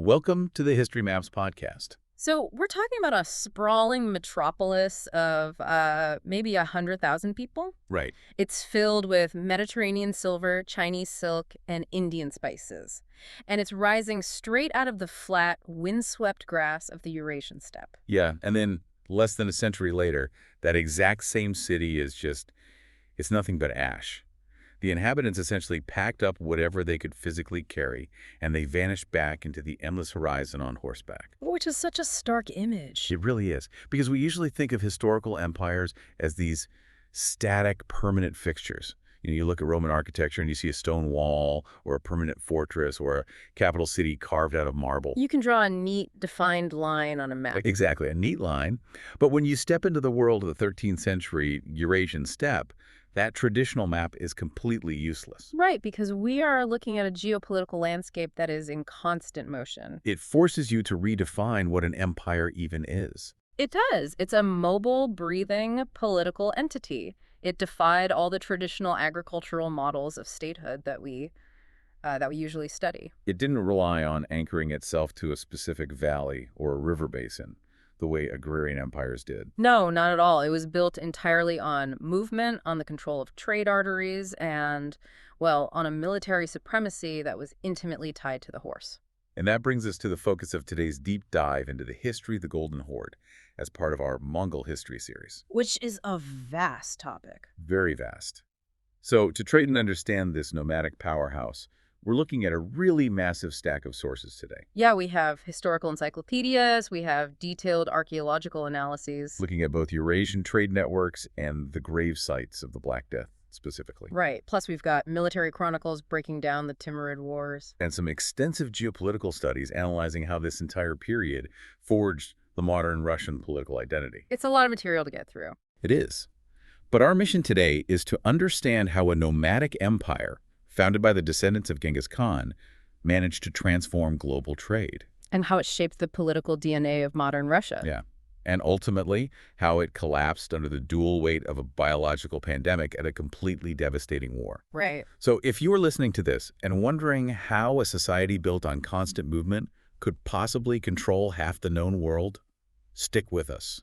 Welcome to the History Maps podcast. So we're talking about a sprawling metropolis of maybe 100,000 people. Right. It's filled with Mediterranean silver, Chinese silk, and Indian spices. And it's rising straight out of the flat, windswept grass of the Eurasian steppe. Yeah, and then less than a century later, that exact same city it's nothing but ash. The inhabitants essentially packed up whatever they could physically carry, and they vanished back into the endless horizon on horseback. Which is such a stark image. It really is, because we usually think of historical empires as these static, permanent fixtures. You look at Roman architecture and you see a stone wall or a permanent fortress or a capital city carved out of marble. You can draw a neat, defined line on a map. Exactly, a neat line. But when you step into the world of the 13th century Eurasian steppe, that traditional map is completely useless. Right, because we are looking at a geopolitical landscape that is in constant motion. It forces you to redefine what an empire even is. It does. It's a mobile, breathing political entity. It defied all the traditional agricultural models of statehood that we usually study. It didn't rely on anchoring itself to a specific valley or a river basin, the way agrarian empires did. No, not at all. It was built entirely on movement, on the control of trade arteries, and, well, on a military supremacy that was intimately tied to the horse. And that brings us to the focus of today's deep dive into the history of the Golden Horde as part of our Mongol history series. Which is a vast topic. Very vast. So to try and understand this nomadic powerhouse, we're looking at a really massive stack of sources today. Yeah, we have historical encyclopedias, we have detailed archaeological analyses. Looking at both Eurasian trade networks and the grave sites of the Black Death specifically. Right. Plus, we've got military chronicles breaking down the Timurid Wars. And some extensive geopolitical studies analyzing how this entire period forged the modern Russian political identity. It's a lot of material to get through. It is. But our mission today is to understand how a nomadic empire founded by the descendants of Genghis Khan, managed to transform global trade. And how it shaped the political DNA of modern Russia. Yeah. And ultimately, how it collapsed under the dual weight of a biological pandemic and a completely devastating war. Right. So if you are listening to this and wondering how a society built on constant movement could possibly control half the known world, stick with us.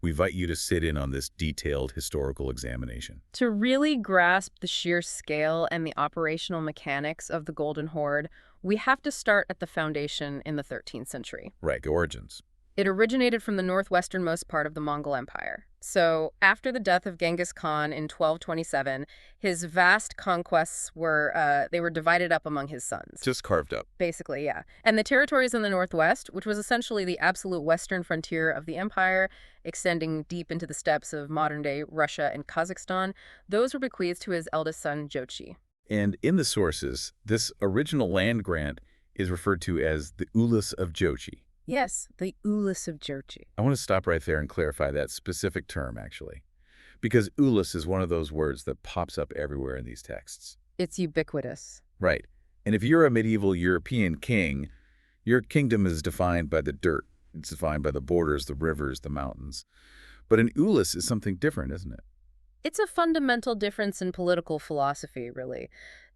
We invite you to sit in on this detailed historical examination. To really grasp the sheer scale and the operational mechanics of the Golden Horde, we have to start at the foundation in the 13th century. Right, the origins. It originated from the northwesternmost part of the Mongol Empire. So after the death of Genghis Khan in 1227, his vast conquests were divided up among his sons. Just carved up. Basically, yeah. And the territories in the northwest, which was essentially the absolute western frontier of the empire, extending deep into the steppes of modern-day Russia and Kazakhstan, those were bequeathed to his eldest son, Jochi. And in the sources, this original land grant is referred to as the Ulis of Jochi. Yes, the Ulis of Jochi. I want to stop right there and clarify that specific term, actually, because Ulis is one of those words that pops up everywhere in these texts. It's ubiquitous. Right. And if you're a medieval European king, your kingdom is defined by the dirt. It's defined by the borders, the rivers, the mountains. But an Ulis is something different, isn't it? It's a fundamental difference in political philosophy, really.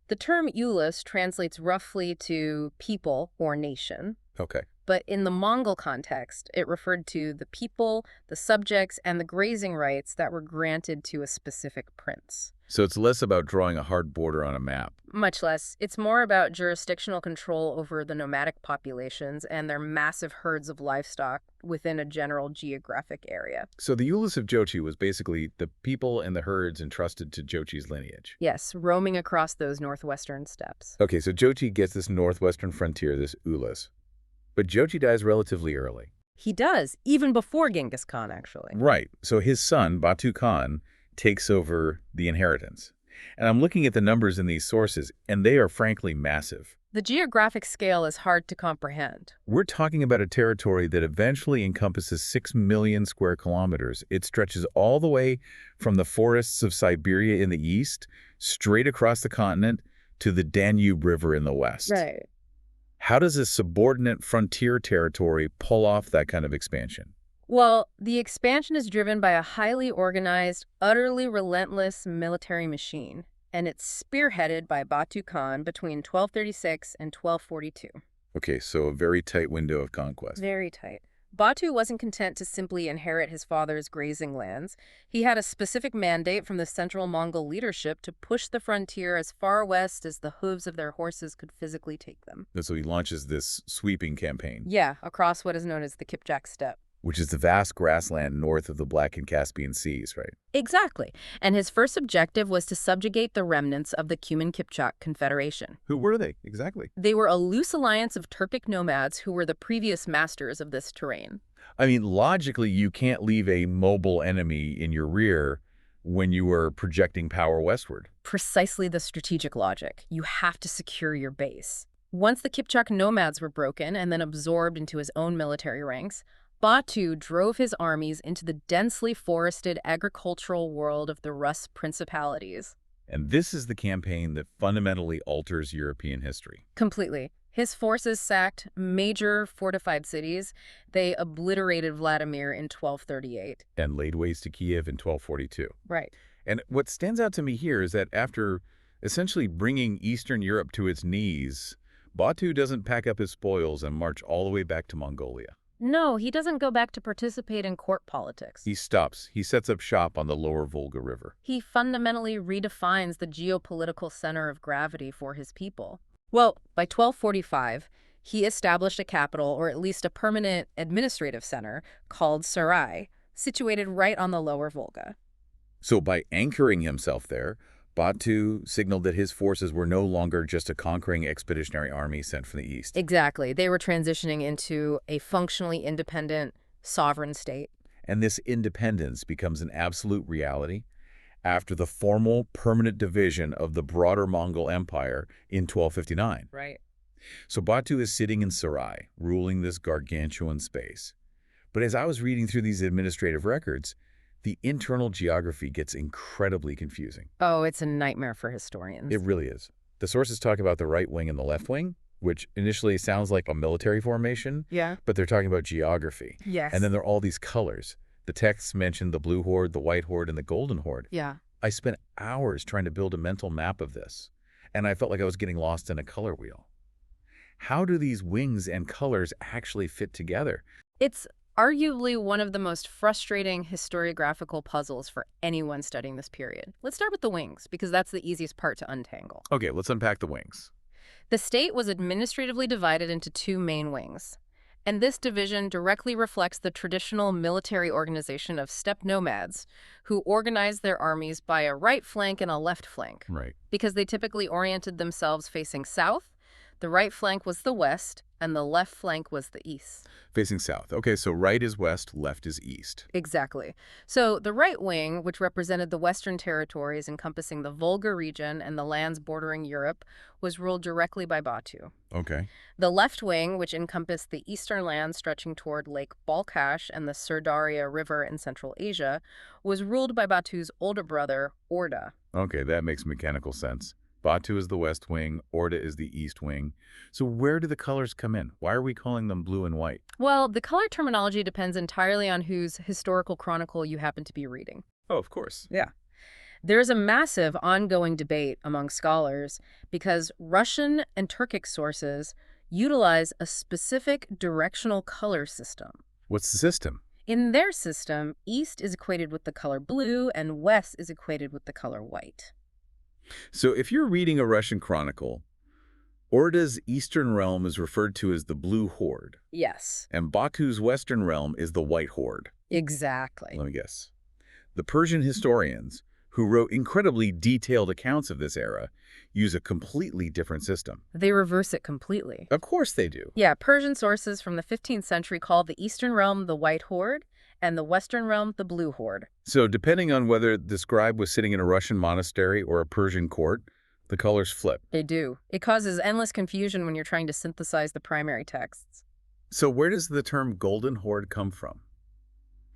The term Ulis translates roughly to people or nation. Okay. But in the Mongol context, it referred to the people, the subjects, and the grazing rights that were granted to a specific prince. So it's less about drawing a hard border on a map. Much less. It's more about jurisdictional control over the nomadic populations and their massive herds of livestock within a general geographic area. So the Ulis of Jochi was basically the people and the herds entrusted to Jochi's lineage. Yes, roaming across those northwestern steppes. Okay, so Jochi gets this northwestern frontier, this Ulis. But Jochi dies relatively early. He does, even before Genghis Khan, actually. Right. So his son, Batu Khan, takes over the inheritance. And I'm looking at the numbers in these sources, and they are frankly massive. The geographic scale is hard to comprehend. We're talking about a territory that eventually encompasses 6 million square kilometers. It stretches all the way from the forests of Siberia in the east, straight across the continent, to the Danube River in the west. Right. How does a subordinate frontier territory pull off that kind of expansion? Well, the expansion is driven by a highly organized, utterly relentless military machine, and it's spearheaded by Batu Khan between 1236 and 1242. Okay, so a very tight window of conquest. Very tight. Batu wasn't content to simply inherit his father's grazing lands. He had a specific mandate from the central Mongol leadership to push the frontier as far west as the hooves of their horses could physically take them. And so he launches this sweeping campaign, Yeah, across what is known as the Kipchak Steppe. which is the vast grassland north of the Black and Caspian Seas, right? Exactly. And his first objective was to subjugate the remnants of the Cuman-Kipchak Confederation. Who were they, exactly? They were a loose alliance of Turkic nomads who were the previous masters of this terrain. I mean, logically, you can't leave a mobile enemy in your rear when you are projecting power westward. Precisely the strategic logic. You have to secure your base. Once the Kipchak nomads were broken and then absorbed into his own military ranks, Batu drove his armies into the densely forested agricultural world of the Rus principalities. And this is the campaign that fundamentally alters European history. Completely. His forces sacked major fortified cities. They obliterated Vladimir in 1238. And laid waste to Kiev in 1242. Right. And what stands out to me here is that after essentially bringing Eastern Europe to its knees, Batu doesn't pack up his spoils and march all the way back to Mongolia. No, he doesn't go back to participate in court politics. He stops. He sets up shop on the lower Volga River. He fundamentally redefines the geopolitical center of gravity for his people. Well, by 1245, he established a capital, or at least a permanent administrative center, called Sarai, situated right on the lower Volga. So by anchoring himself there, Batu signaled that his forces were no longer just a conquering expeditionary army sent from the east. Exactly. They were transitioning into a functionally independent, sovereign state. And this independence becomes an absolute reality after the formal permanent division of the broader Mongol Empire in 1259. Right. So Batu is sitting in Sarai, ruling this gargantuan space. But as I was reading through these administrative records, the internal geography gets incredibly confusing. Oh, it's a nightmare for historians. It really is. The sources talk about the right wing and the left wing, which initially sounds like a military formation, Yeah. but they're talking about geography. Yes. And then there are all these colors. The texts mention the blue horde, the white horde, and the golden horde. Yeah. I spent hours trying to build a mental map of this, and I felt like I was getting lost in a color wheel. How do these wings and colors actually fit together? It's arguably one of the most frustrating historiographical puzzles for anyone studying this period. Let's start with the wings, because that's the easiest part to untangle. Okay, let's unpack the wings. The state was administratively divided into two main wings, and this division directly reflects the traditional military organization of steppe nomads, who organized their armies by a right flank and a left flank. Right. Because they typically oriented themselves facing south, the right flank was the west, and the left flank was the east. Facing south. Okay, so right is west, left is east. Exactly. So the right wing, which represented the western territories encompassing the Volga region and the lands bordering Europe, was ruled directly by Batu. Okay. The left wing, which encompassed the eastern lands stretching toward Lake Balkhash and the Sirdarya River in Central Asia, was ruled by Batu's older brother, Horde. Okay, that makes mechanical sense. Batu is the west wing, Horde is the east wing. So where do the colors come in? Why are we calling them blue and white? Well, the color terminology depends entirely on whose historical chronicle you happen to be reading. Oh, of course. Yeah. There's a massive ongoing debate among scholars because Russian and Turkic sources utilize a specific directional color system. What's the system? In their system, east is equated with the color blue and west is equated with the color white. So if you're reading a Russian chronicle, Horde's eastern realm is referred to as the Blue Horde, Yes, and Batu's western realm is the White Horde. exactly. Let me guess. The Persian historians, who wrote incredibly detailed accounts of this era, use a completely different system. They reverse it completely. Of course they do. Yeah, Persian sources from the 15th century call the eastern realm the White Horde and the western realm the Blue Horde. So depending on whether the scribe was sitting in a Russian monastery or a Persian court, the colors flip. They do. It causes endless confusion when you're trying to synthesize the primary texts. So where does the term Golden Horde come from?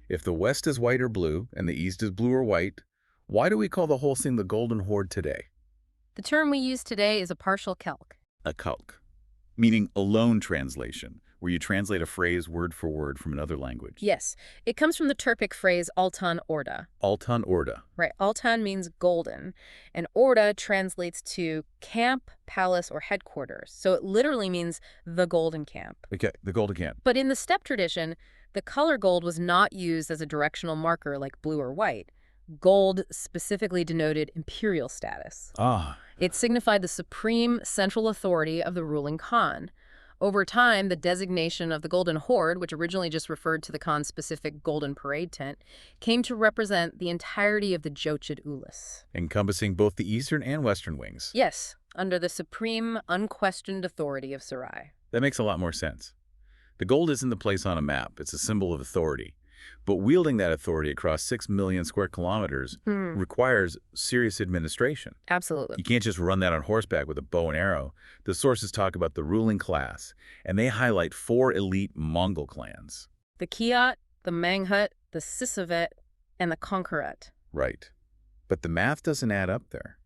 If the west is white or blue and the east is blue or white, why do we call the whole thing the Golden Horde today? The term we use today is a partial calque. A calque, meaning a loan translation, where you translate a phrase word for word from another language. Yes, it comes from the Turkic phrase Altan Orda. Altan Orda. Right, Altan means golden, and Orda translates to camp, palace, or headquarters. So it literally means the golden camp. Okay, the Golden Camp. But in the steppe tradition, the color gold was not used as a directional marker like blue or white. Gold specifically denoted imperial status. Ah, It signified the supreme central authority of the ruling Khan. Over time, the designation of the Golden Horde, which originally just referred to the Khan's specific golden parade tent, came to represent the entirety of the Jochid Ulis. encompassing both the eastern and western wings. Yes, under the supreme, unquestioned authority of Sarai. That makes a lot more sense. The gold isn't the place on a map, it's a symbol of authority. But wielding that authority across 6 million square kilometers requires serious administration. Absolutely. You can't just run that on horseback with a bow and arrow. The sources talk about the ruling class, and they highlight 4 elite Mongol clans. The Kiat, the Manghut, the Sisavet, and the Konkarat. Right. But the math doesn't add up there.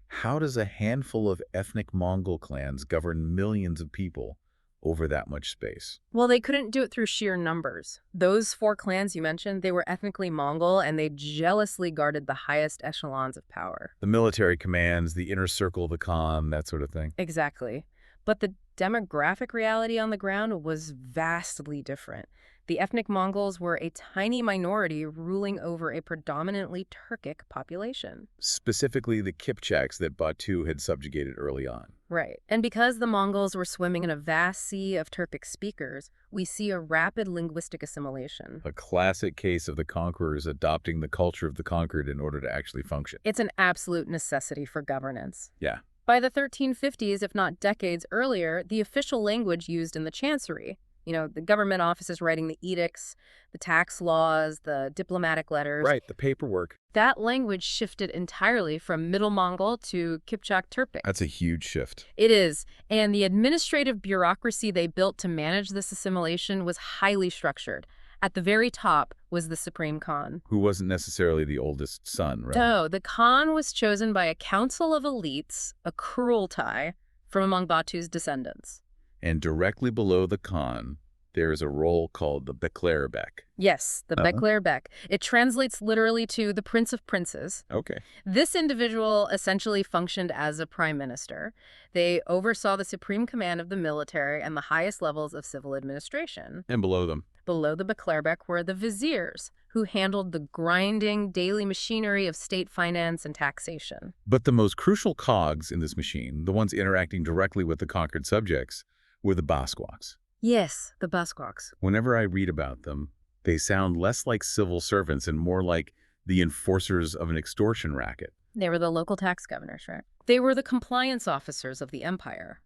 How does a handful of ethnic Mongol clans govern millions of people over that much space? Well, they couldn't do it through sheer numbers. Those 4 clans you mentioned, they were ethnically Mongol, and they jealously guarded the highest echelons of power. The military commands, the inner circle of the Khan, that sort of thing. Exactly. But the demographic reality on the ground was vastly different. The ethnic Mongols were a tiny minority ruling over a predominantly Turkic population. Specifically the Kipchaks that Batu had subjugated early on. Right. And because the Mongols were swimming in a vast sea of Turkic speakers, we see a rapid linguistic assimilation. A classic case of the conquerors adopting the culture of the conquered in order to actually function. It's an absolute necessity for governance. Yeah. By the 1350s, if not decades earlier, the official language used in the chancery, the government offices writing the edicts, the tax laws, the diplomatic letters. Right, the paperwork. That language shifted entirely from Middle Mongol to Kipchak Turkic. That's a huge shift. It is, and the administrative bureaucracy they built to manage this assimilation was highly structured. At the very top was the Supreme Khan. Who wasn't necessarily the oldest son, right? No, the Khan was chosen by a council of elites, a kurultai, from among Batu's descendants. And directly below the Khan, there is a role called the Beklerbek. Yes, the Beklerbek. It translates literally to the Prince of Princes. Okay. This individual essentially functioned as a prime minister. They oversaw the supreme command of the military and the highest levels of civil administration. And below them. Below the Beklerbek were the viziers, who handled the grinding daily machinery of state finance and taxation. But the most crucial cogs in this machine, the ones interacting directly with the conquered subjects, were the Basquaks. Yes, the Basquaks. Whenever I read about them, they sound less like civil servants and more like the enforcers of an extortion racket. They were the local tax governors, right? They were the compliance officers of the empire.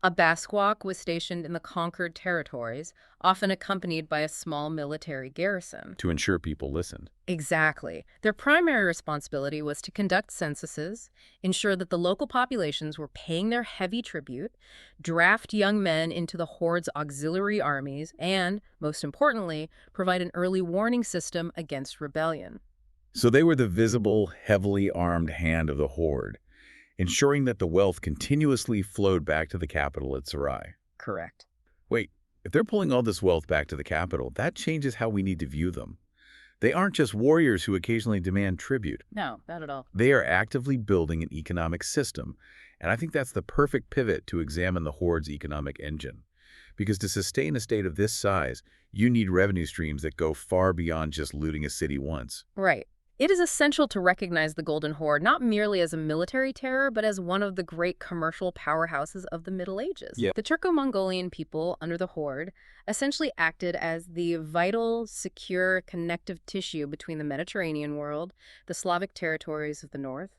A Basquak was stationed in the conquered territories, often accompanied by a small military garrison. To ensure people listened. Exactly. Their primary responsibility was to conduct censuses, ensure that the local populations were paying their heavy tribute, draft young men into the Horde's auxiliary armies, and, most importantly, provide an early warning system against rebellion. So they were the visible, heavily armed hand of the Horde, ensuring that the wealth continuously flowed back to the capital at Sarai. Correct. Wait, if they're pulling all this wealth back to the capital, that changes how we need to view them. They aren't just warriors who occasionally demand tribute. No, not at all. They are actively building an economic system, and I think that's the perfect pivot to examine the Horde's economic engine. Because to sustain a state of this size, you need revenue streams that go far beyond just looting a city once. Right. It is essential to recognize the Golden Horde not merely as a military terror, but as one of the great commercial powerhouses of the Middle Ages. Yeah. The Turco-Mongolian people under the Horde essentially acted as the vital, secure, connective tissue between the Mediterranean world, the Slavic territories of the north,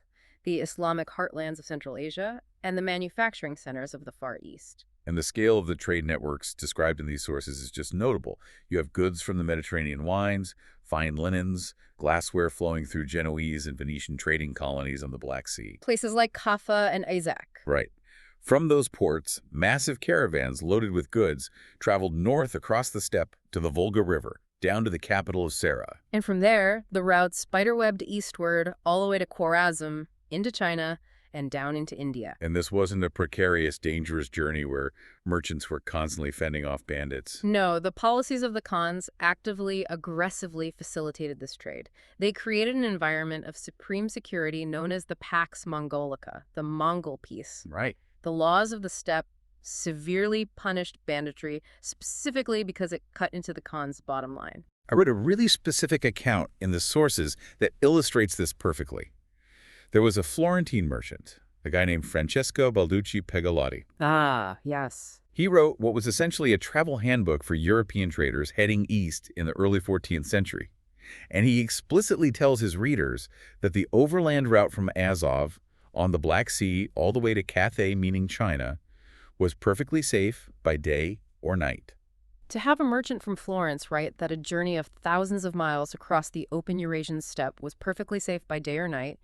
the Islamic heartlands of Central Asia, and the manufacturing centers of the Far East. And the scale of the trade networks described in these sources is just notable. You have goods from the Mediterranean wines, fine linens, glassware flowing through Genoese and Venetian trading colonies on the Black Sea. Places like Kaffa and Izak. Right. From those ports, massive caravans loaded with goods traveled north across the steppe to the Volga River, down to the capital of Sera. And from there, the route spiderwebbed eastward all the way to Khwarazm, into China, and down into India. And this wasn't a precarious, dangerous journey where merchants were constantly fending off bandits. No, the policies of the Khans actively, aggressively facilitated this trade. They created an environment of supreme security known as the Pax Mongolica, the Mongol peace. Right. The laws of the steppe severely punished banditry, specifically because it cut into the Khans' bottom line. I read a really specific account in the sources that illustrates this perfectly. There was a Florentine merchant, a guy named Francesco Balducci Pegolotti. Ah, yes. He wrote what was essentially a travel handbook for European traders heading east in the early 14th century. And he explicitly tells his readers that the overland route from Azov on the Black Sea all the way to Cathay, meaning China, was perfectly safe by day or night. To have a merchant from Florence write that a journey of thousands of miles across the open Eurasian steppe was perfectly safe by day or night,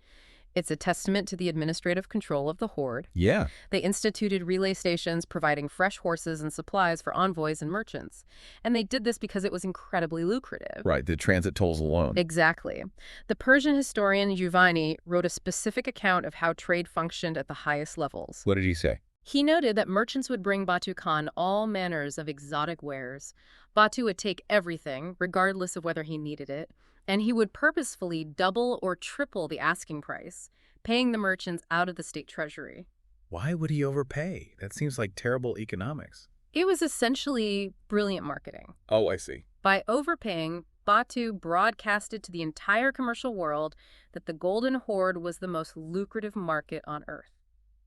it's a testament to the administrative control of the Horde. Yeah. They instituted relay stations providing fresh horses and supplies for envoys and merchants. And they did this because it was incredibly lucrative. Right, the transit tolls alone. Exactly. The Persian historian Juvayni wrote a specific account of how trade functioned at the highest levels. What did he say? He noted that merchants would bring Batu Khan all manners of exotic wares. Batu would take everything, regardless of whether he needed it, and he would purposefully double or triple the asking price, paying the merchants out of the state treasury. Why would he overpay? That seems like terrible economics. It was essentially brilliant marketing. Oh, I see. By overpaying, Batu broadcasted to the entire commercial world that the Golden Horde was the most lucrative market on Earth.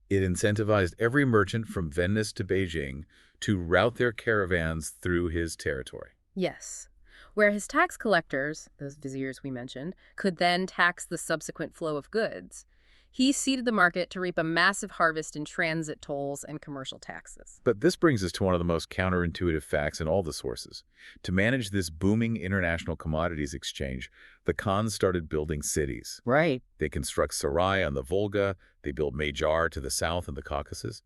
It incentivized every merchant from Venice to Beijing to route their caravans through his territory. Yes. Where his tax collectors, those viziers we mentioned, could then tax the subsequent flow of goods, he seeded the market to reap a massive harvest in transit tolls and commercial taxes. But this brings us to one of the most counterintuitive facts in all the sources. To manage this booming international commodities exchange, the Khans started building cities. Right. They construct Sarai on the Volga, they build Majar to the south in the Caucasus.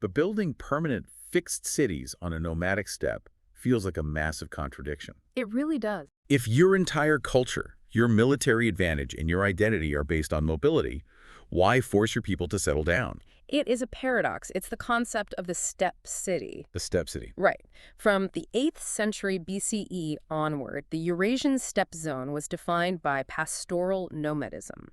But building permanent, fixed cities on a nomadic steppe feels like a massive contradiction. It really does. If your entire culture, your military advantage, and your identity are based on mobility, why force your people to settle down? It is a paradox. It's the concept of the steppe city. The steppe city. Right. From the 8th century BCE onward, the Eurasian steppe zone was defined by pastoral nomadism.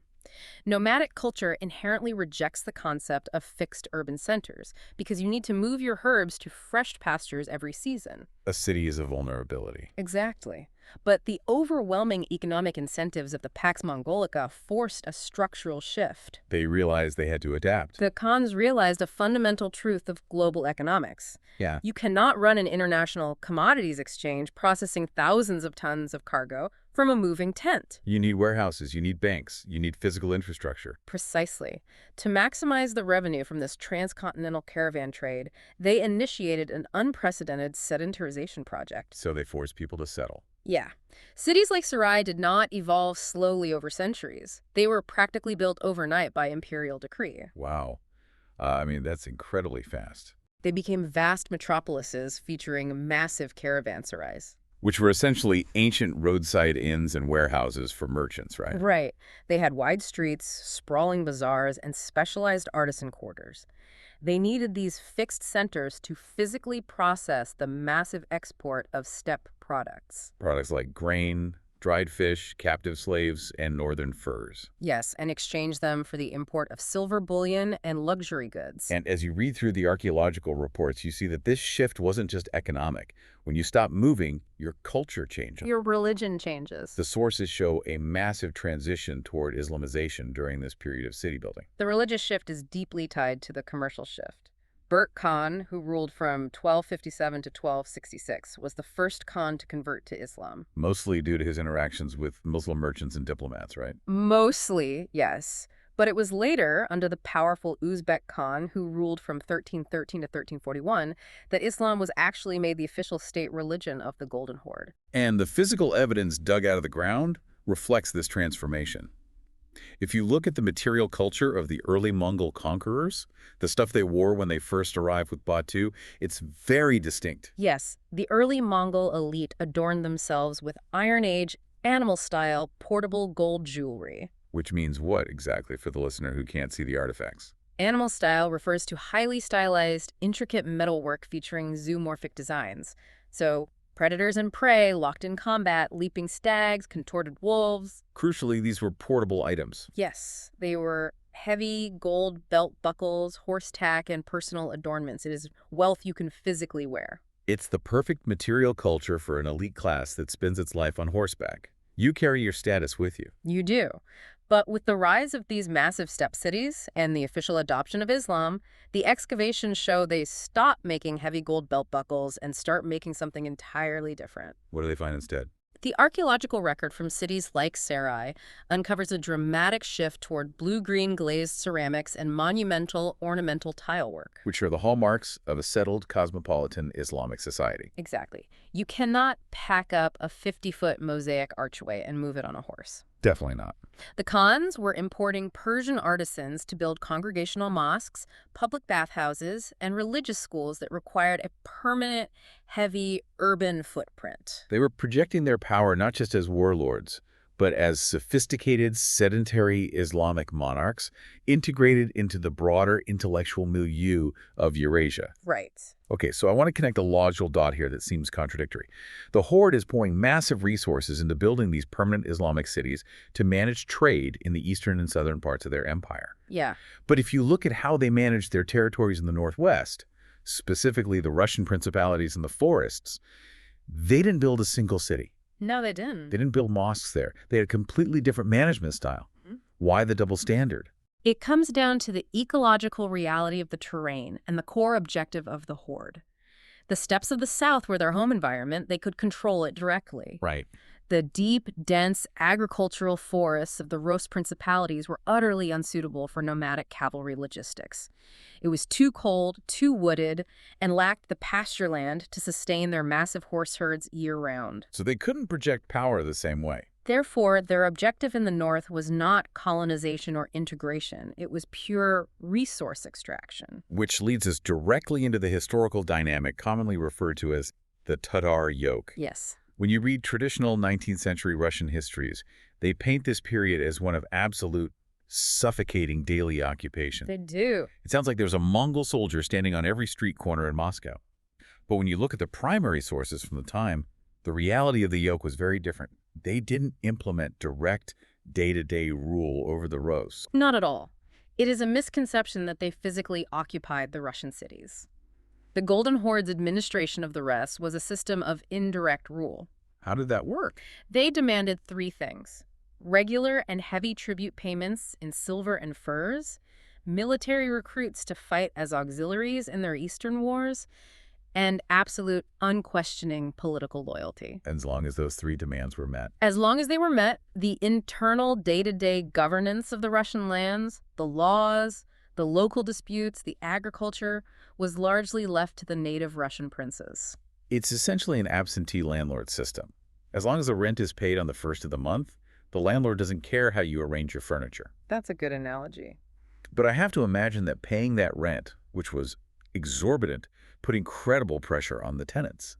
Nomadic culture inherently rejects the concept of fixed urban centers because you need to move your herds to fresh pastures every season. A city is a vulnerability. Exactly. But the overwhelming economic incentives of the Pax Mongolica forced a structural shift. They realized they had to adapt. The Khans realized a fundamental truth of global economics. Yeah. You cannot run an international commodities exchange processing thousands of tons of cargo from a moving tent. You need warehouses, you need banks, you need physical infrastructure. Precisely. To maximize the revenue from this transcontinental caravan trade, they initiated an unprecedented sedentarization project. So they forced people to settle. Yeah. Cities like Sarai did not evolve slowly over centuries. They were practically built overnight by imperial decree. Wow. That's incredibly fast. They became vast metropolises featuring massive caravanserais. Which were essentially ancient roadside inns and warehouses for merchants, right? Right. They had wide streets, sprawling bazaars, and specialized artisan quarters. They needed these fixed centers to physically process the massive export of steppe products. Products like grain, dried fish, captive slaves, and northern furs. Yes, and exchange them for the import of silver bullion and luxury goods. And as you read through the archaeological reports, you see that this shift wasn't just economic. When you stop moving, your culture changes. Your religion changes. The sources show a massive transition toward Islamization during this period of city building. The religious shift is deeply tied to the commercial shift. Bert Khan, who ruled from 1257 to 1266, was the first Khan to convert to Islam. Mostly due to his interactions with Muslim merchants and diplomats, right? Mostly, yes. But it was later, under the powerful Uzbek Khan, who ruled from 1313 to 1341, that Islam was actually made the official state religion of the Golden Horde. And the physical evidence dug out of the ground reflects this transformation. If you look at the material culture of the early Mongol conquerors, the stuff they wore when they first arrived with Batu, it's very distinct. Yes, the early Mongol elite adorned themselves with Iron Age, animal-style, portable gold jewelry. Which means what exactly for the listener who can't see the artifacts? Animal style refers to highly stylized, intricate metalwork featuring zoomorphic designs. So, predators and prey locked in combat, leaping stags, contorted wolves. Crucially, these were portable items. Yes, they were heavy gold belt buckles, horse tack, and personal adornments. It is wealth you can physically wear. It's the perfect material culture for an elite class that spends its life on horseback. You carry your status with you. You do. But with the rise of these massive steppe cities and the official adoption of Islam, the excavations show they stop making heavy gold belt buckles and start making something entirely different. What do they find instead? The archaeological record from cities like Sarai uncovers a dramatic shift toward blue-green glazed ceramics and monumental ornamental tile work. Which are the hallmarks of a settled cosmopolitan Islamic society. Exactly. You cannot pack up a 50-foot mosaic archway and move it on a horse. Definitely not. The Khans were importing Persian artisans to build congregational mosques, public bathhouses, and religious schools that required a permanent, heavy, urban footprint. They were projecting their power not just as warlords, but as sophisticated, sedentary Islamic monarchs integrated into the broader intellectual milieu of Eurasia. Right. Okay, so I want to connect a logical dot here that seems contradictory. The Horde is pouring massive resources into building these permanent Islamic cities to manage trade in the eastern and southern parts of their empire. Yeah. But if you look at how they managed their territories in the northwest, specifically the Russian principalities and the forests, they didn't build a single city. No, they didn't. They didn't build mosques there. They had a completely different management style. Why the double standard? It comes down to the ecological reality of the terrain and the core objective of the Horde. The steppes of the south were their home environment. They could control it directly. Right. The deep, dense agricultural forests of the Rus principalities were utterly unsuitable for nomadic cavalry logistics. It was too cold, too wooded, and lacked the pasture land to sustain their massive horse herds year-round. So they couldn't project power the same way. Therefore, their objective in the north was not colonization or integration. It was pure resource extraction. Which leads us directly into the historical dynamic commonly referred to as the Tatar yoke. Yes. When you read traditional 19th century Russian histories, they paint this period as one of absolute, suffocating daily occupation. They do. It sounds like there's a Mongol soldier standing on every street corner in Moscow. But when you look at the primary sources from the time, the reality of the yoke was very different. They didn't implement direct, day-to-day rule over the Rus. Not at all. It is a misconception that they physically occupied the Russian cities. The Golden Horde's administration of the rest was a system of indirect rule. How did that work? They demanded three things: regular and heavy tribute payments in silver and furs, military recruits to fight as auxiliaries in their eastern wars, and absolute, unquestioning political loyalty. As long as those three demands were met. As long as they were met, the internal day-to-day governance of the Russian lands, the laws, the local disputes, the agriculture, was largely left to the native Russian princes. It's essentially an absentee landlord system. As long as the rent is paid on the first of the month, the landlord doesn't care how you arrange your furniture. That's a good analogy. But I have to imagine that paying that rent, which was exorbitant, put incredible pressure on the tenants.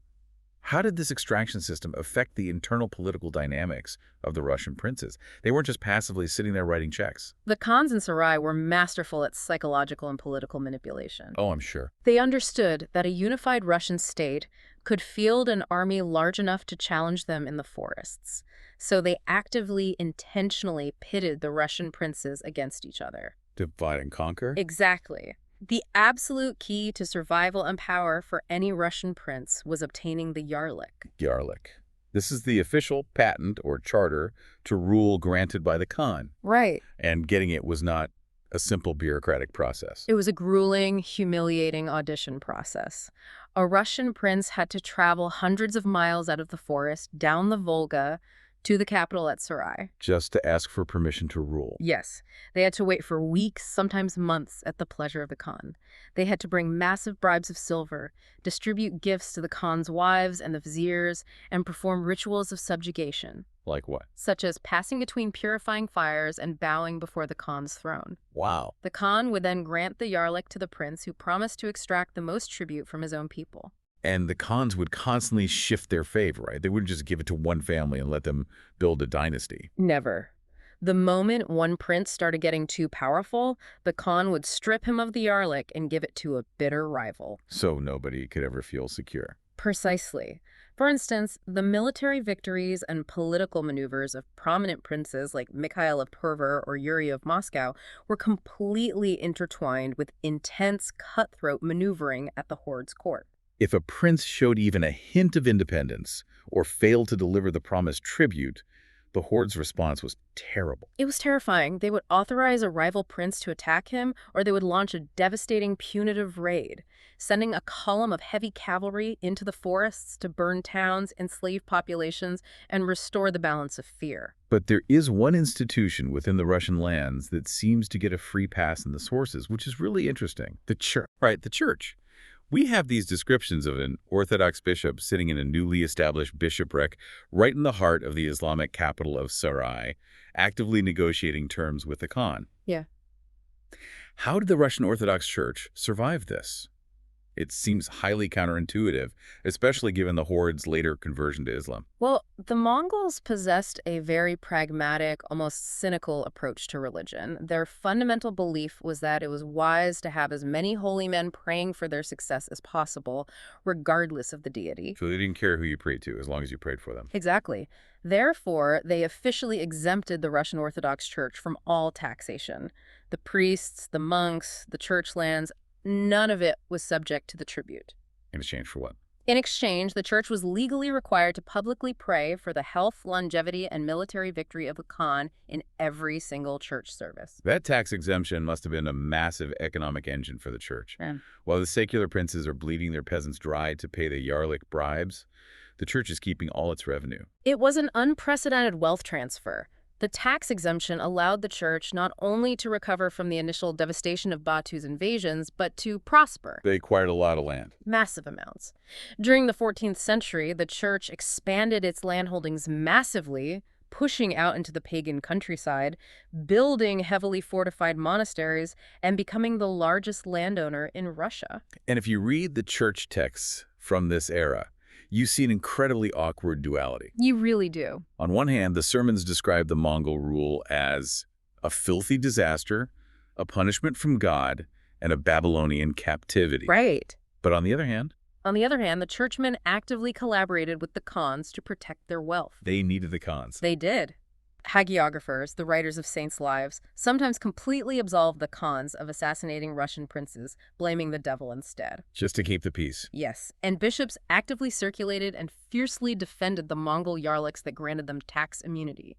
How did this extraction system affect the internal political dynamics of the Russian princes? They weren't just passively sitting there writing checks. The Khans in Sarai were masterful at psychological and political manipulation. Oh, I'm sure. They understood that a unified Russian state could field an army large enough to challenge them in the forests. So they actively, intentionally pitted the Russian princes against each other. Divide and conquer? Exactly. The absolute key to survival and power for any Russian prince was obtaining the Yarlik. Yarlik. This is the official patent or charter to rule granted by the Khan. Right. And getting it was not a simple bureaucratic process. It was a grueling, humiliating audition process. A Russian prince had to travel hundreds of miles out of the forest, down the Volga, to the capital at Sarai. Just to ask for permission to rule. Yes. They had to wait for weeks, sometimes months, at the pleasure of the Khan. They had to bring massive bribes of silver, distribute gifts to the Khan's wives and the viziers, and perform rituals of subjugation. Like what? Such as passing between purifying fires and bowing before the Khan's throne. Wow. The Khan would then grant the Yarlik to the prince who promised to extract the most tribute from his own people. And the Khans would constantly shift their favor, right? They wouldn't just give it to one family and let them build a dynasty. Never. The moment one prince started getting too powerful, the Khan would strip him of the Yarlik and give it to a bitter rival. So nobody could ever feel secure. Precisely. For instance, the military victories and political maneuvers of prominent princes like Mikhail of Tver or Yuri of Moscow were completely intertwined with intense cutthroat maneuvering at the Horde's court. If a prince showed even a hint of independence or failed to deliver the promised tribute, the Horde's response was terrible. It was terrifying. They would authorize a rival prince to attack him, or they would launch a devastating punitive raid, sending a column of heavy cavalry into the forests to burn towns, enslave populations, and restore the balance of fear. But there is one institution within the Russian lands that seems to get a free pass in the sources, which is really interesting. The church. Right, the church. We have these descriptions of an Orthodox bishop sitting in a newly established bishopric right in the heart of the Islamic capital of Sarai, actively negotiating terms with the Khan. Yeah. How did the Russian Orthodox Church survive this? It seems highly counterintuitive, especially given the Horde's later conversion to Islam. Well, the Mongols possessed a very pragmatic, almost cynical approach to religion. Their fundamental belief was that it was wise to have as many holy men praying for their success as possible, regardless of the deity. So they didn't care who you prayed to, as long as you prayed for them. Exactly. Therefore, they officially exempted the Russian Orthodox Church from all taxation. The priests, the monks, the church lands, none of it was subject to the tribute. In exchange for what? In exchange, the church was legally required to publicly pray for the health, longevity, and military victory of the Khan in every single church service. That tax exemption must have been a massive economic engine for the church. Yeah. While the secular princes are bleeding their peasants dry to pay the Yarlik bribes, the church is keeping all its revenue. It was an unprecedented wealth transfer. The tax exemption allowed the church not only to recover from the initial devastation of Batu's invasions, but to prosper. They acquired a lot of land. Massive amounts. During the 14th century, the church expanded its landholdings massively, pushing out into the pagan countryside, building heavily fortified monasteries, and becoming the largest landowner in Russia. And if you read the church texts from this era, you see an incredibly awkward duality. You really do. On one hand, the sermons describe the Mongol rule as a filthy disaster, a punishment from God, and a Babylonian captivity. Right. But on the other hand, the churchmen actively collaborated with the Khans to protect their wealth. they needed the Khans. They did. Hagiographers, the writers of saints' lives, sometimes completely absolved the Khans of assassinating Russian princes, blaming the devil instead. Just to keep the peace. Yes, and bishops actively circulated and fiercely defended the Mongol Yarliks that granted them tax immunity.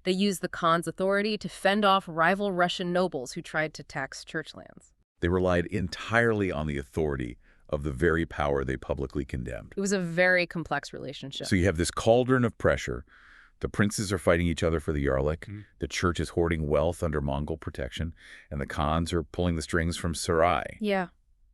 They used the Khan's authority to fend off rival Russian nobles who tried to tax church lands. They relied entirely on the authority of the very power they publicly condemned. It was a very complex relationship. So you have this cauldron of pressure. The princes are fighting each other for the Yarlik. The church is hoarding wealth under Mongol protection, and the Khans are pulling the strings from Sarai. Yeah.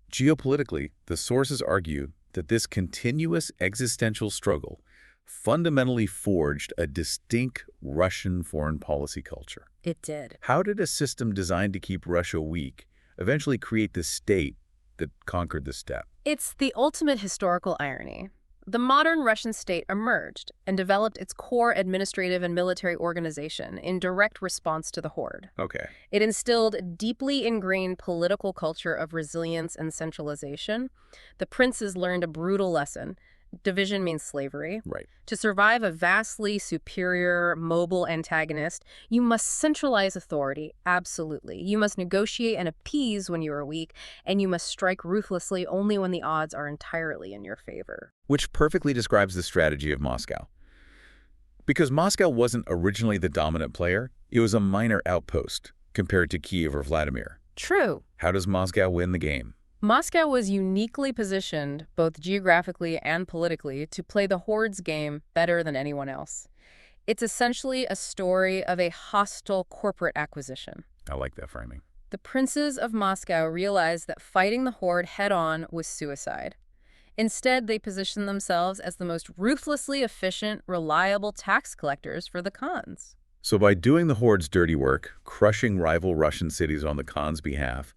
Geopolitically, the sources argue that this continuous existential struggle fundamentally forged a distinct Russian foreign policy culture. It did. How did a system designed to keep Russia weak eventually create the state that conquered the steppe? It's the ultimate historical irony. The modern Russian state emerged and developed its core administrative and military organization in direct response to the Horde. Okay. It instilled a deeply ingrained political culture of resilience and centralization. The princes learned a brutal lesson. Division means slavery. Right. To survive a vastly superior, mobile antagonist, you must centralize authority, absolutely. You must negotiate and appease when you are weak, and you must strike ruthlessly only when the odds are entirely in your favor. Which perfectly describes the strategy of Moscow. Because Moscow wasn't originally the dominant player, it was a minor outpost compared to Kiev or Vladimir. True. How does Moscow win the game? Moscow was uniquely positioned, both geographically and politically, to play the Horde's game better than anyone else. It's essentially a story of a hostile corporate acquisition. I like that framing. The princes of Moscow realized that fighting the Horde head-on was suicide. Instead, they positioned themselves as the most ruthlessly efficient, reliable tax collectors for the Khans. So by doing the Horde's dirty work, crushing rival Russian cities on the Khan's behalf,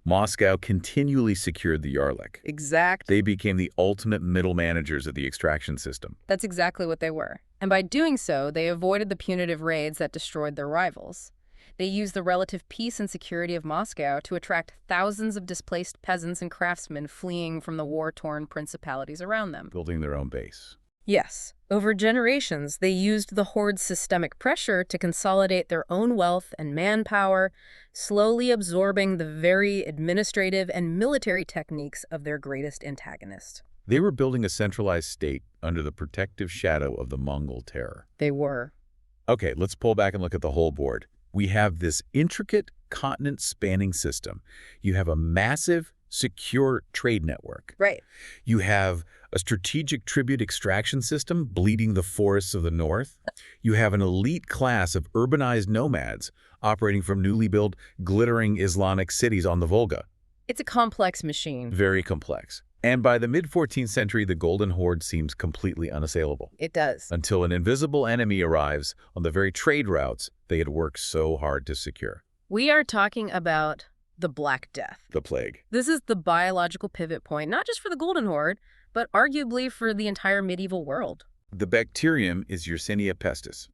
Moscow continually secured the Yarlik. Exact. They became the ultimate middle managers of the extraction system. That's exactly what they were. And by doing so, they avoided the punitive raids that destroyed their rivals. They used the relative peace and security of Moscow to attract thousands of displaced peasants and craftsmen fleeing from the war-torn principalities around them. Building their own base. Yes, over generations, they used the Horde's systemic pressure to consolidate their own wealth and manpower, slowly absorbing the very administrative and military techniques of their greatest antagonist. They were building a centralized state under the protective shadow of the Mongol terror. They were. Okay, let's pull back and look at the whole board. We have this intricate continent-spanning system. You have a massive, secure trade network. Right. You have a strategic tribute extraction system bleeding the forests of the north. You have an elite class of urbanized nomads operating from newly built, glittering Islamic cities on the Volga. It's a complex machine. Very complex. And by the mid-14th century, the Golden Horde seems completely unassailable. It does. Until an invisible enemy arrives on the very trade routes they had worked so hard to secure. We are talking about the Black Death. The plague. This is the biological pivot point, not just for the Golden Horde, but arguably for the entire medieval world. The bacterium is Yersinia pestis,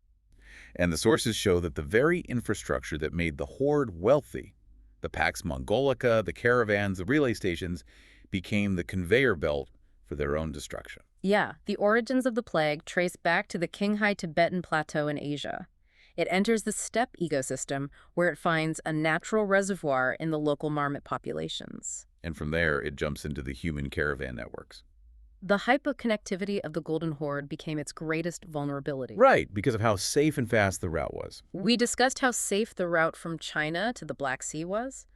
and the sources show that the very infrastructure that made the Horde wealthy, the Pax Mongolica, the caravans, the relay stations, became the conveyor belt for their own destruction. Yeah, the origins of the plague trace back to the Qinghai Tibetan Plateau in Asia. It enters the steppe ecosystem, where it finds a natural reservoir in the local marmot populations. And from there, it jumps into the human caravan networks. The hyperconnectivity of the Golden Horde became its greatest vulnerability. Right, because of how safe and fast the route was. We discussed how safe the route from China to the Black Sea was.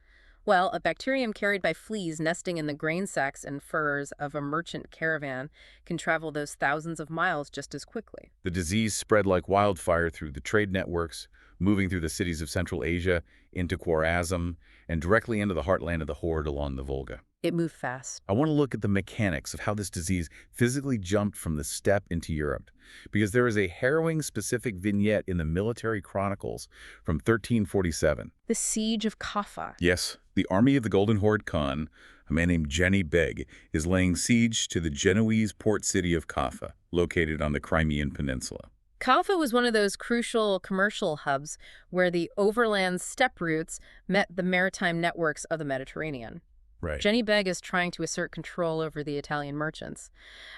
Well, a bacterium carried by fleas nesting in the grain sacks and furs of a merchant caravan can travel those thousands of miles just as quickly. The disease spread like wildfire through the trade networks, moving through the cities of Central Asia, into Khwarezm, and directly into the heartland of the Horde along the Volga. It moved fast. I want to look at the mechanics of how this disease physically jumped from the steppe into Europe, because there is a harrowing specific vignette in the military chronicles from 1347. The Siege of Kaffa. Yes, the army of the Golden Horde Khan, a man named Jenny Beg, is laying siege to the Genoese port city of Kaffa, located on the Crimean Peninsula. Kaffa was one of those crucial commercial hubs where the overland steppe routes met the maritime networks of the Mediterranean. Right. Jenny Beg is trying to assert control over the Italian merchants.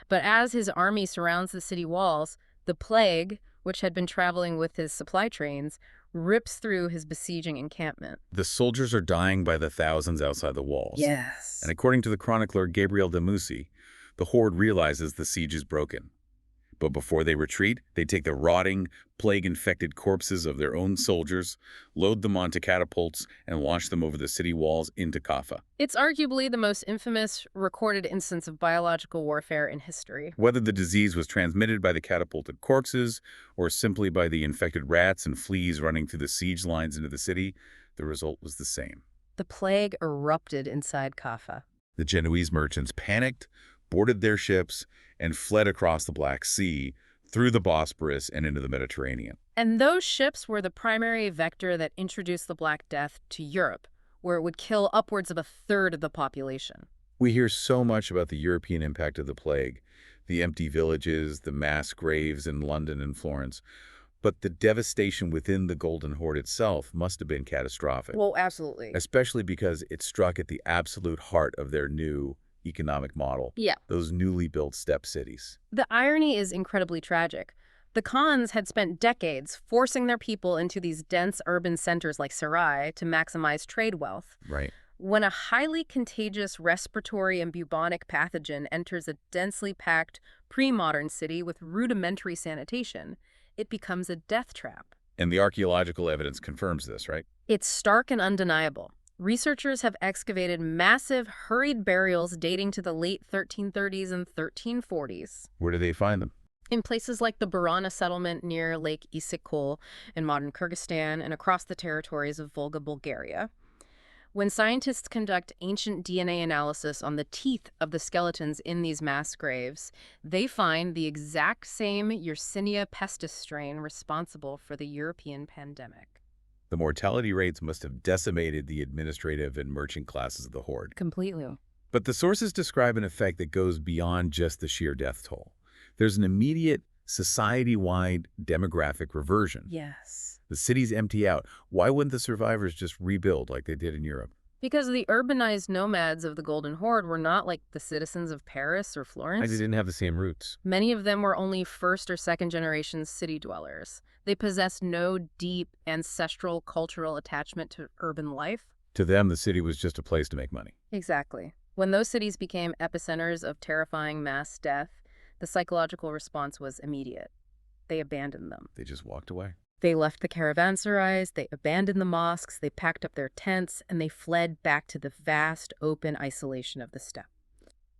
But as his army surrounds the city walls, the plague, which had been traveling with his supply trains, rips through his besieging encampment. The soldiers are dying by the thousands outside the walls. Yes. And according to the chronicler Gabriel de Musi, the Horde realizes the siege is broken. But before they retreat, they take the rotting, plague-infected corpses of their own soldiers, load them onto catapults, and launch them over the city walls into Kaffa. It's arguably the most infamous recorded instance of biological warfare in history. Whether the disease was transmitted by the catapulted corpses or simply by the infected rats and fleas running through the siege lines into the city, the result was the same. The plague erupted inside Kaffa. The Genoese merchants panicked, boarded their ships, and fled across the Black Sea, through the Bosporus and into the Mediterranean. And those ships were the primary vector that introduced the Black Death to Europe, where it would kill upwards of a third of the population. We hear so much about the European impact of the plague, the empty villages, the mass graves in London and Florence, but the devastation within the Golden Horde itself must have been catastrophic. Well, absolutely. Especially because it struck at the absolute heart of their new economic model. Yeah. Those newly built steppe cities. The irony is incredibly tragic. The Khans had spent decades forcing their people into these dense urban centers like Sarai to maximize trade wealth. Right. When a highly contagious respiratory and bubonic pathogen enters a densely packed, pre-modern city with rudimentary sanitation, it becomes a death trap. And the archaeological evidence confirms this, right? It's stark and undeniable. Researchers have excavated massive, hurried burials dating to the late 1330s and 1340s. Where do they find them? In places like the Barana settlement near Lake Issyk-Kul in modern Kyrgyzstan and across the territories of Volga, Bulgaria. When scientists conduct ancient DNA analysis on the teeth of the skeletons in these mass graves, they find the exact same Yersinia pestis strain responsible for the European pandemic. The mortality rates must have decimated the administrative and merchant classes of the Horde. Completely. But the sources describe an effect that goes beyond just the sheer death toll. There's an immediate, society-wide demographic reversion. Yes. The cities empty out. Why wouldn't the survivors just rebuild like they did in Europe? Because the urbanized nomads of the Golden Horde were not like the citizens of Paris or They Florence. didn't have the same roots. Many of them were only first or second generation city dwellers. They possessed no deep ancestral cultural attachment to urban life. To them, the city was just a place to make money. Exactly. When those cities became epicenters of terrifying mass death, the psychological response was immediate. They abandoned them. They just walked away. They left the caravanserais, they abandoned the mosques, they packed up their tents, and they fled back to the vast, open isolation of the steppe.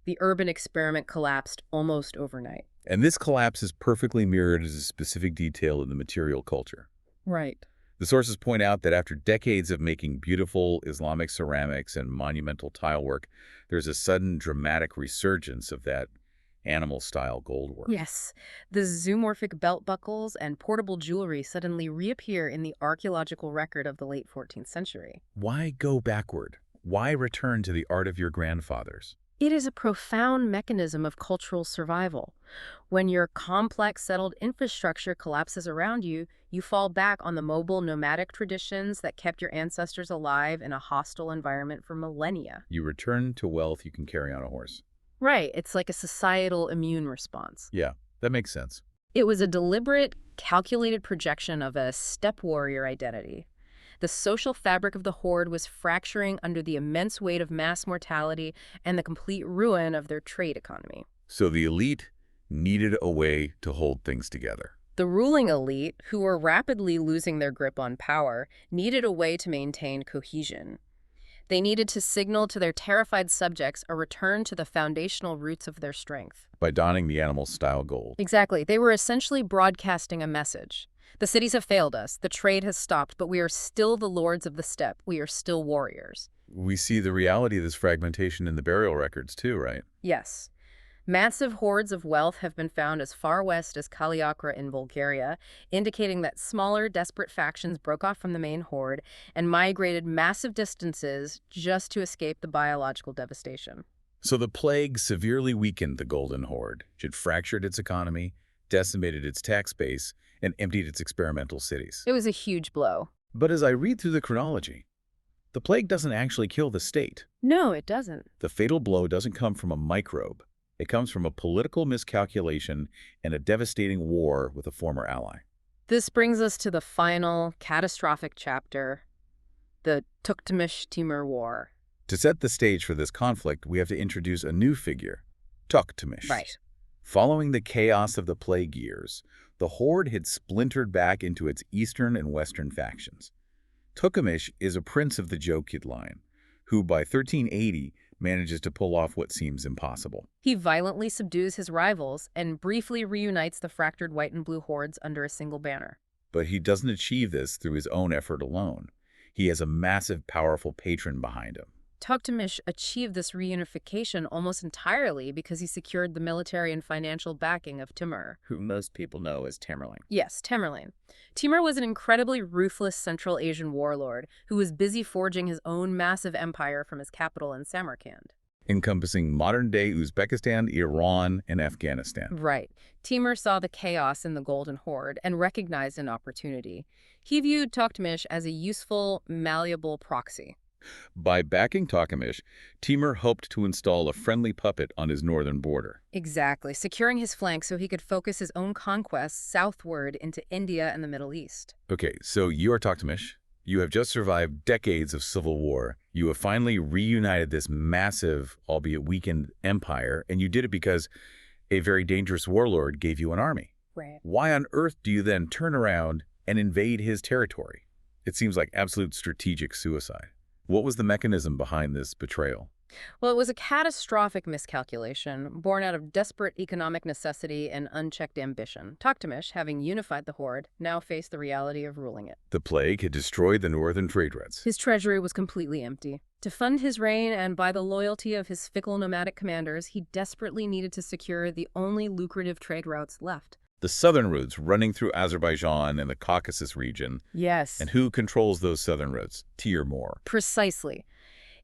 The urban experiment collapsed almost overnight. And this collapse is perfectly mirrored as a specific detail in the material culture. Right. The sources point out that after decades of making beautiful Islamic ceramics and monumental tile work, there's a sudden dramatic resurgence of that animal-style gold work. Yes, the zoomorphic belt buckles and portable jewelry suddenly reappear in the archaeological record of the late 14th century. Why go backward? Why return to the art of your grandfathers? It is a profound mechanism of cultural survival. When your complex settled infrastructure collapses around you, you fall back on the mobile nomadic traditions that kept your ancestors alive in a hostile environment for millennia. You return to wealth you can carry on a horse. Right, it's like a societal immune response. Yeah, that makes sense. It was a deliberate, calculated projection of a steppe warrior identity. The social fabric of the Horde was fracturing under the immense weight of mass mortality and the complete ruin of their trade economy. So the elite needed a way to hold things together. The ruling elite, who were rapidly losing their grip on power, needed a way to maintain cohesion. They needed to signal to their terrified subjects a return to the foundational roots of their strength. By donning the animal-style gold. Exactly. They were essentially broadcasting a message. The cities have failed us, the trade has stopped, but we are still the lords of the steppe. We are still warriors. We see the reality of this fragmentation in the burial records too, right? Yes. Massive hordes of wealth have been found as far west as Kaliakra in Bulgaria, indicating that smaller, desperate factions broke off from the main horde and migrated massive distances just to escape the biological devastation. So the plague severely weakened the Golden Horde. It fractured its economy, decimated its tax base, and emptied its experimental cities. It was a huge blow. But as I read through the chronology, the plague doesn't actually kill the state. No, it doesn't. The fatal blow doesn't come from a microbe. It comes from a political miscalculation and a devastating war with a former ally. This brings us to the final, catastrophic chapter, the Tüktümüş-Timur War. To set the stage for this conflict, we have to introduce a new figure, Tüktümüş. Right. Following the chaos of the plague years, the Horde had splintered back into its eastern and western factions. Tüktümüş is a prince of the Jochid line, who by 1380 manages to pull off what seems impossible. He violently subdues his rivals and briefly reunites the fractured white and blue hordes under a single banner. But he doesn't achieve this through his own effort alone. He has a massive, powerful patron behind him. Tüktümüş achieved this reunification almost entirely because he secured the military and financial backing of Timur. Who most people know as Tamerlane. Yes, Tamerlane. Timur was an incredibly ruthless Central Asian warlord who was busy forging his own massive empire from his capital in Samarkand. Encompassing modern-day Uzbekistan, Iran, and Afghanistan. Right. Timur saw the chaos in the Golden Horde and recognized an opportunity. He viewed Tüktümüş as a useful, malleable proxy. By backing Tüktümüş, Timur hoped to install a friendly puppet on his northern border. Exactly, securing his flank so he could focus his own conquests southward into India and the Middle East. Okay, so you are Tüktümüş. You have just survived decades of civil war. You have finally reunited this massive, albeit weakened, empire, and you did it because a very dangerous warlord gave you an army. Right. Why on earth do you then turn around and invade his territory? It seems like absolute strategic suicide. What was the mechanism behind this betrayal? Well, it was a catastrophic miscalculation, born out of desperate economic necessity and unchecked ambition. Tüktümüş, having unified the Horde, now faced the reality of ruling it. The plague had destroyed the northern trade routes. His treasury was completely empty. To fund his reign and by the loyalty of his fickle nomadic commanders, he desperately needed to secure the only lucrative trade routes left. The southern routes running through Azerbaijan and the Caucasus region. Yes, And who controls those southern routes? Timur. precisely.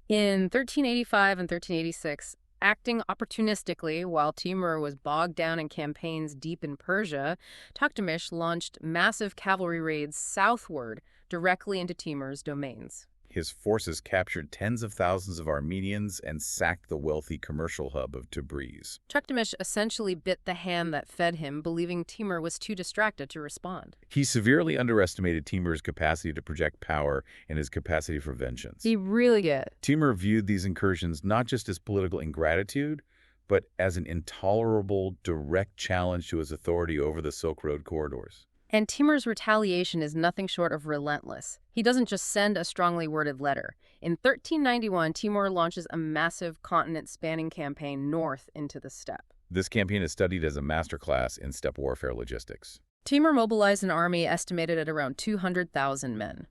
In 1385 and 1386, acting opportunistically while Timur was bogged down in campaigns deep in Persia, Toktamish launched massive cavalry raids southward directly into Timur's domains. His forces captured tens of thousands of Armenians and sacked the wealthy commercial hub of Tabriz. Toktamish essentially bit the hand that fed him, believing Timur was too distracted to respond. He severely underestimated Timur's capacity to project power and his capacity for vengeance. He really did. Timur viewed these incursions not just as political ingratitude, but as an intolerable, direct challenge to his authority over the Silk Road corridors. And Timur's retaliation is nothing short of relentless. He doesn't just send a strongly worded letter. In 1391, Timur launches a massive continent-spanning campaign north into the steppe. This campaign is studied as a masterclass in steppe warfare logistics. Timur mobilized an army estimated at around 200,000 men.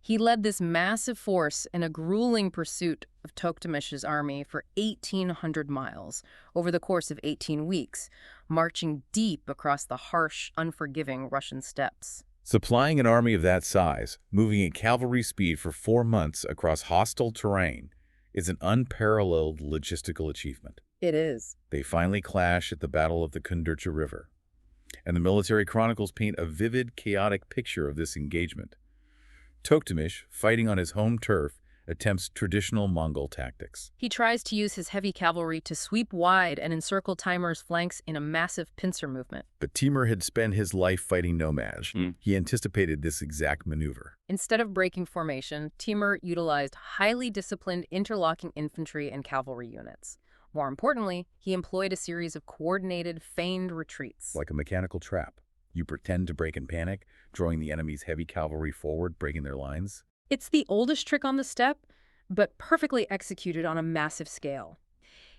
He led this massive force in a grueling pursuit of Toktamish's army for 1,800 miles over the course of 18 weeks, marching deep across the harsh, unforgiving Russian steppes. Supplying an army of that size, moving at cavalry speed for 4 months across hostile terrain, is an unparalleled logistical achievement. It is. They finally clash at the Battle of the Kundurcha River, and the military chronicles paint a vivid, chaotic picture of this engagement. Toktamish, fighting on his home turf, attempts traditional Mongol tactics. He tries to use his heavy cavalry to sweep wide and encircle Timur's flanks in a massive pincer movement. But Timur had spent his life fighting nomads. He anticipated this exact maneuver. Instead of breaking formation, Timur utilized highly disciplined interlocking infantry and cavalry units. More importantly, he employed a series of coordinated, feigned retreats. Like a mechanical trap. You pretend to break and panic, drawing the enemy's heavy cavalry forward, breaking their lines. It's the oldest trick on the steppe, but perfectly executed on a massive scale.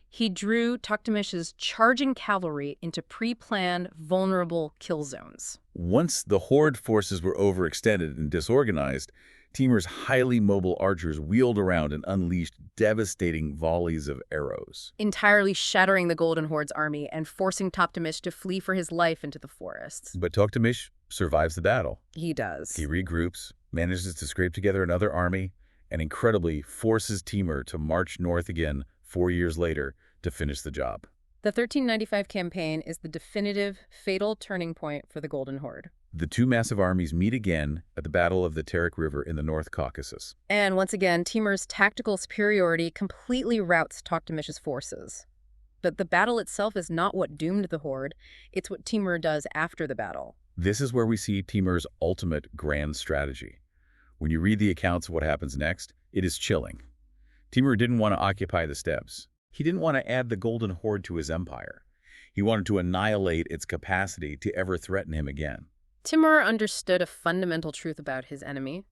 He drew Toktamish's charging cavalry into pre-planned, vulnerable kill zones. Once the Horde forces were overextended and disorganized, Timur's highly mobile archers wheeled around and unleashed devastating volleys of arrows. Entirely shattering the Golden Horde's army and forcing Toktamish to flee for his life into the forests. But Toktamish survives the battle. He does. He regroups, manages to scrape together another army, and incredibly forces Timur to march north again 4 years later to finish the job. The 1395 campaign is the definitive, fatal turning point for the Golden Horde. The two massive armies meet again at the Battle of the Terek River in the North Caucasus. And once again, Timur's tactical superiority completely routs Toktamish's forces. But the battle itself is not what doomed the Horde, it's what Timur does after the battle. This is where we see Timur's ultimate grand strategy. When you read the accounts of what happens next, it is chilling. Timur didn't want to occupy the steppes. He didn't want to add the Golden Horde to his empire. He wanted to annihilate its capacity to ever threaten him again. Timur understood a fundamental truth about his enemy.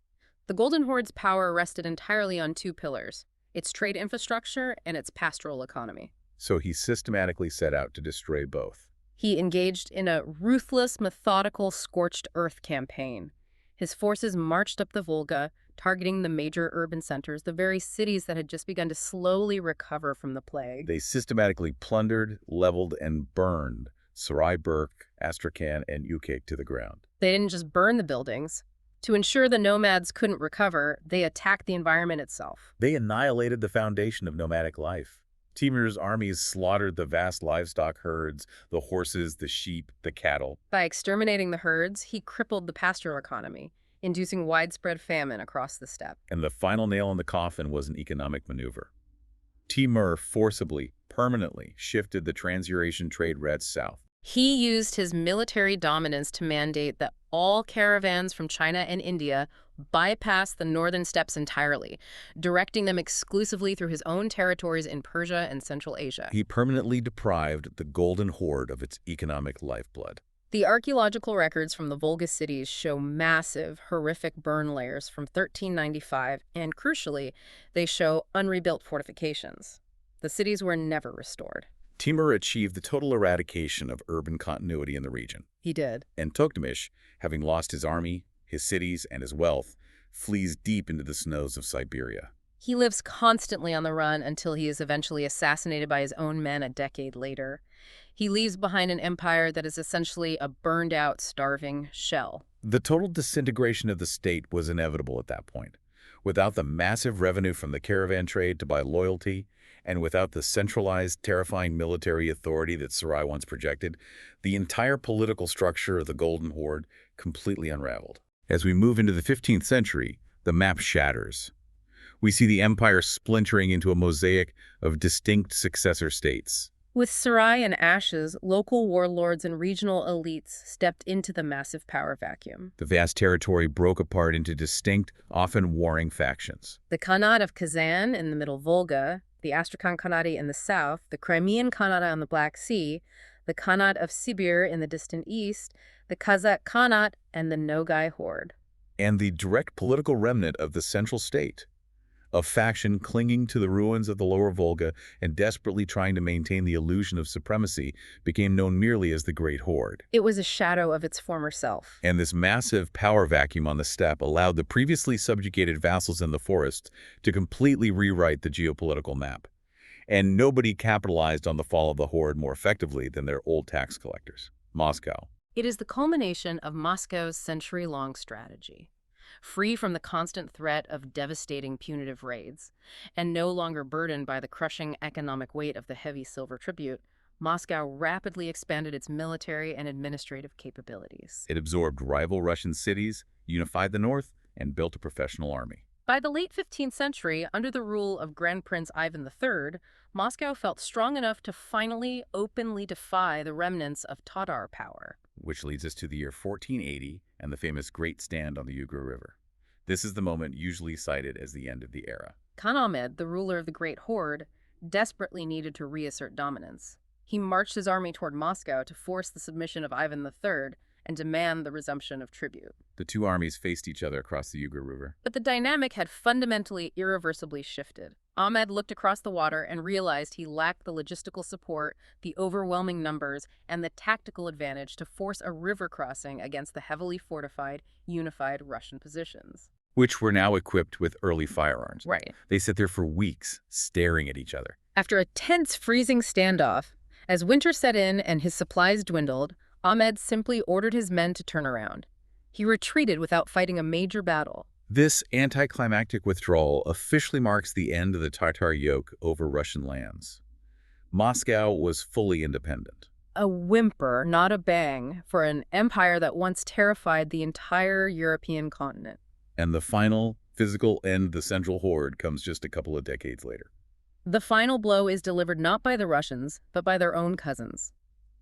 The Golden Horde's power rested entirely on two pillars, its trade infrastructure and its pastoral economy. So he systematically set out to destroy both. He engaged in a ruthless, methodical, scorched earth campaign. His forces marched up the Volga, targeting the major urban centers, the very cities that had just begun to slowly recover from the plague. They systematically plundered, leveled, and burned Sarai Burk, Astrakhan, and Yukik to the ground. They didn't just burn the buildings. To ensure the nomads couldn't recover, they attacked the environment itself. They annihilated the foundation of nomadic life. Timur's armies slaughtered the vast livestock herds, the horses, the sheep, the cattle. By exterminating the herds, he crippled the pastoral economy, inducing widespread famine across the steppe. And the final nail in the coffin was an economic maneuver. Timur forcibly, permanently shifted the Trans-Eurasian trade routes south. He used his military dominance to mandate that all caravans from China and India bypass the northern steppes entirely, directing them exclusively through his own territories in Persia and Central Asia. He permanently deprived the Golden Horde of its economic lifeblood. The archaeological records from the Volga cities show massive, horrific burn layers from 1395, and crucially, they show unrebuilt fortifications. The cities were never restored. Timur achieved the total eradication of urban continuity in the region. He did. And Toktamish, having lost his army, his cities, and his wealth, flees deep into the snows of Siberia. He lives constantly on the run until he is eventually assassinated by his own men a decade later. He leaves behind an empire that is essentially a burned-out, starving shell. The total disintegration of the state was inevitable at that point. Without the massive revenue from the caravan trade to buy loyalty, and without the centralized, terrifying military authority that Sarai once projected, the entire political structure of the Golden Horde completely unraveled. As we move into the 15th century, the map shatters. We see the empire splintering into a mosaic of distinct successor states. With Sarai in ashes, local warlords and regional elites stepped into the massive power vacuum. The vast territory broke apart into distinct, often warring factions. The Khanate of Kazan in the Middle Volga, the Astrakhan Khanate in the south, the Crimean Khanate on the Black Sea, the Khanate of Sibir in the distant east, the Kazakh Khanate, and the Nogai Horde. And the direct political remnant of the central state. A faction clinging to the ruins of the lower Volga and desperately trying to maintain the illusion of supremacy became known merely as the Great Horde. It was a shadow of its former self. And this massive power vacuum on the steppe allowed the previously subjugated vassals in the forests to completely rewrite the geopolitical map. And nobody capitalized on the fall of the Horde more effectively than their old tax collectors, Moscow. It is the culmination of Moscow's century-long strategy. Free from the constant threat of devastating punitive raids, and no longer burdened by the crushing economic weight of the heavy silver tribute, Moscow rapidly expanded its military and administrative capabilities. It absorbed rival Russian cities, unified the north, and built a professional army. By the late 15th century, under the rule of Grand Prince Ivan III, Moscow felt strong enough to finally openly defy the remnants of Tatar power. Which leads us to the year 1480 and the famous Great Stand on the Ugra River. This is the moment usually cited as the end of the era. Khan Ahmed, the ruler of the Great Horde, desperately needed to reassert dominance. He marched his army toward Moscow to force the submission of Ivan III and demand the resumption of tribute. The two armies faced each other across the Ugra River. But the dynamic had fundamentally, irreversibly shifted. Ahmed looked across the water and realized he lacked the logistical support, the overwhelming numbers, and the tactical advantage to force a river crossing against the heavily fortified, unified Russian positions. Which were now equipped with early firearms. Right. They sat there for weeks, staring at each other. After a tense, freezing standoff, as winter set in and his supplies dwindled, Ahmed simply ordered his men to turn around. He retreated without fighting a major battle. This anticlimactic withdrawal officially marks the end of the Tatar yoke over Russian lands. Moscow was fully independent. A whimper, not a bang, for an empire that once terrified the entire European continent. And the final physical end of the Central Horde comes just a couple of decades later. The final blow is delivered not by the Russians, but by their own cousins.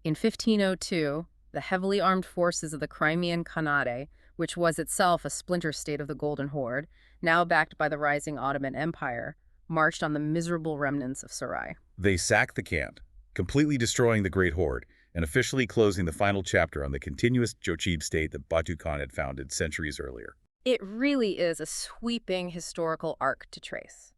In 1502, the heavily armed forces of the Crimean Khanate, which was itself a splinter state of the Golden Horde, now backed by the rising Ottoman Empire, marched on the miserable remnants of Sarai. They sacked the camp, completely destroying the Great Horde, and officially closing the final chapter on the continuous Jochid state that Batu Khan had founded centuries earlier. It really is a sweeping historical arc to trace.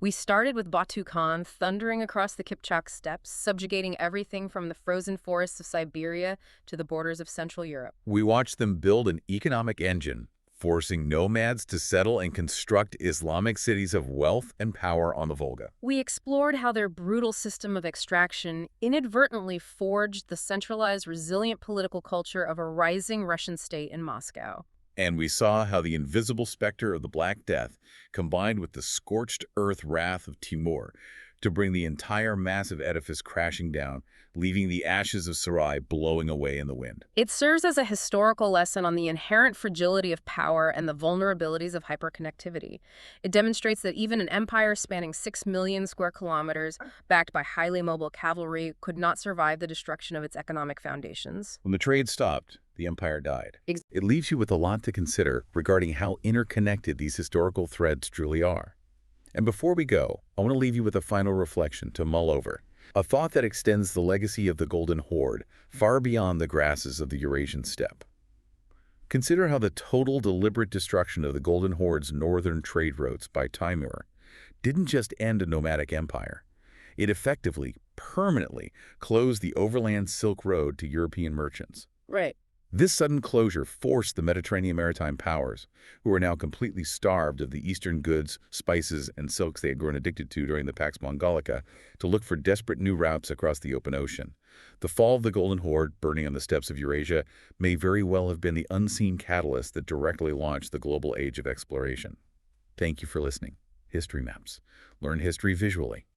We started with Batu Khan thundering across the Kipchak steppes, subjugating everything from the frozen forests of Siberia to the borders of Central Europe. We watched them build an economic engine, forcing nomads to settle and construct Islamic cities of wealth and power on the Volga. We explored how their brutal system of extraction inadvertently forged the centralized, resilient political culture of a rising Russian state in Moscow. And we saw how the invisible specter of the Black Death combined with the scorched earth wrath of Timur to bring the entire massive edifice crashing down, leaving the ashes of Sarai blowing away in the wind. It serves as a historical lesson on the inherent fragility of power and the vulnerabilities of hyperconnectivity. It demonstrates that even an empire spanning 6 million square kilometers, backed by highly mobile cavalry, could not survive the destruction of its economic foundations. When the trade stopped, the empire died. It leaves you with a lot to consider regarding how interconnected these historical threads truly are. And before we go, I want to leave you with a final reflection to mull over. A thought that extends the legacy of the Golden Horde far beyond the grasses of the Eurasian steppe. Consider how the total deliberate destruction of the Golden Horde's northern trade routes by Timur didn't just end a nomadic empire. It effectively, permanently closed the overland Silk Road to European merchants. Right. This sudden closure forced the Mediterranean maritime powers, who were now completely starved of the eastern goods, spices, and silks they had grown addicted to during the Pax Mongolica, to look for desperate new routes across the open ocean. The fall of the Golden Horde, burning on the steppes of Eurasia, may very well have been the unseen catalyst that directly launched the global age of exploration. Thank you for listening. History Maps. Learn history visually.